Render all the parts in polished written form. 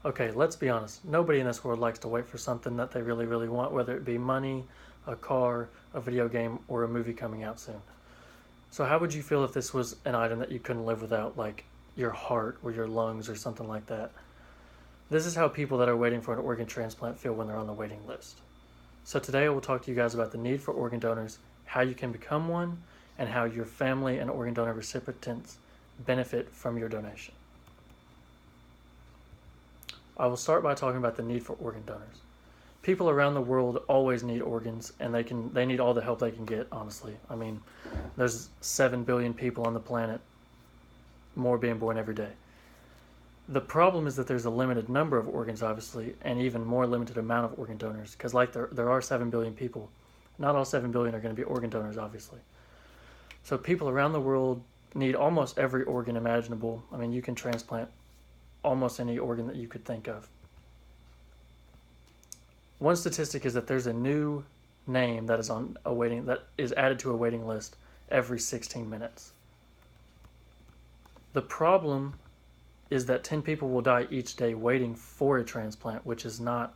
Okay, let's be honest. Nobody in this world likes to wait for something that they really, really want, whether it be money, a car, a video game, or a movie coming out soon. So, how would you feel if this was an item that you couldn't live without, like your heart or your lungs or something like that? This is how people that are waiting for an organ transplant feel when they're on the waiting list. So, today I will talk to you guys about the need for organ donors, how you can become one, and how your family and organ donor recipients benefit from your donation. I will start by talking about the need for organ donors. People around the world always need organs, and they need all the help they can get, honestly. I mean, there's 7 billion people on the planet, more being born every day. The problem is that there's a limited number of organs, obviously, and even more limited amount of organ donors, because like there are 7 billion people. Not all 7 billion are going to be organ donors, obviously. So people around the world need almost every organ imaginable. I mean, you can transplant almost any organ that you could think of. One statistic is that there's a new name that is added to a waiting list every 16 minutes. The problem is that 10 people will die each day waiting for a transplant, which is not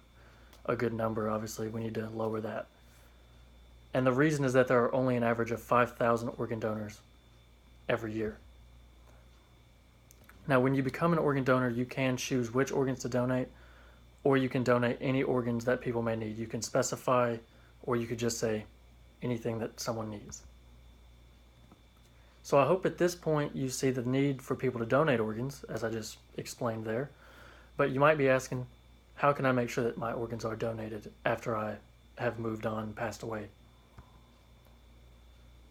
a good number. Obviously, we need to lower that. And the reason is that there are only an average of 5,000 organ donors every year. Now, when you become an organ donor, you can choose which organs to donate, or you can donate any organs that people may need. You can specify, or you could just say anything that someone needs. So I hope at this point you see the need for people to donate organs, as I just explained there. But you might be asking, how can I make sure that my organs are donated after I have moved on and passed away?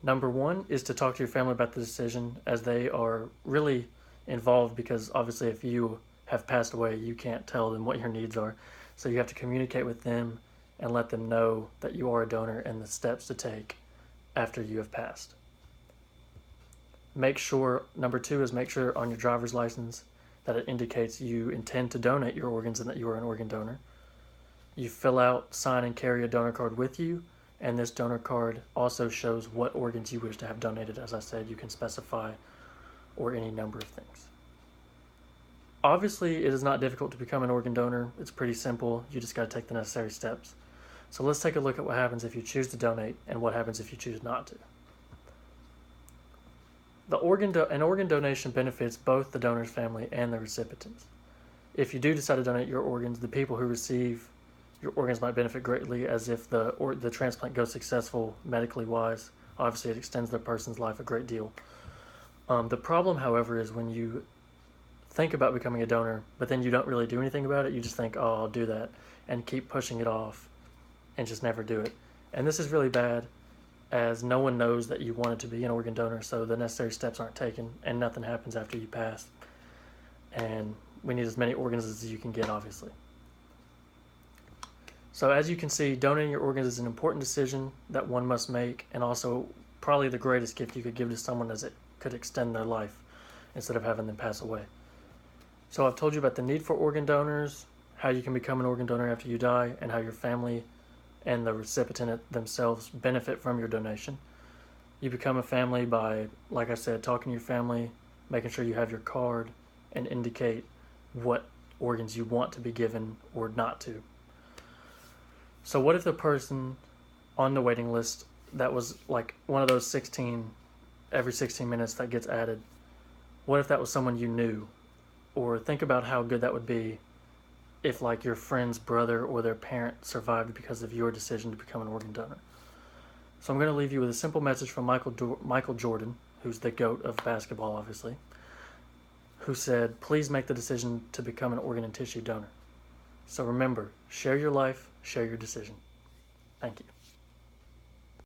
Number one is to talk to your family about the decision, as they are really involved, because obviously if you have passed away, you can't tell them what your needs are. So you have to communicate with them and let them know that you are a donor and the steps to take after you have passed. Number two is make sure on your driver's license that it indicates you intend to donate your organs and that you are an organ donor. You fill out, sign, and carry a donor card with you, and this donor card also shows what organs you wish to have donated. As I said, you can specify or any number of things. Obviously, it is not difficult to become an organ donor. It's pretty simple. You just got to take the necessary steps. So let's take a look at what happens if you choose to donate and what happens if you choose not to. An organ donation benefits both the donor's family and the recipients. If you do decide to donate your organs, the people who receive your organs might benefit greatly, as if the transplant goes successful medically wise. Obviously, it extends the person's life a great deal. The problem, however, is when you think about becoming a donor, but then you don't really do anything about it. You just think, oh, I'll do that, and keep pushing it off and just never do it. And this is really bad, as no one knows that you wanted to be an organ donor, so the necessary steps aren't taken, and nothing happens after you pass. And we need as many organs as you can get, obviously. So as you can see, donating your organs is an important decision that one must make, and also probably the greatest gift you could give to someone, as it could extend their life instead of having them pass away. So I've told you about the need for organ donors, how you can become an organ donor after you die, and how your family and the recipient themselves benefit from your donation. You become a family by, like I said, talking to your family, making sure you have your card, and indicate what organs you want to be given or not to. So what if the person on the waiting list that was like one of those every 16 minutes that gets added, what if that was someone you knew? Or think about how good that would be if like your friend's brother or their parent survived because of your decision to become an organ donor. So I'm going to leave you with a simple message from Michael Jordan, who's the GOAT of basketball, obviously, who said, please make the decision to become an organ and tissue donor. So remember, share your life, share your decision. Thank you.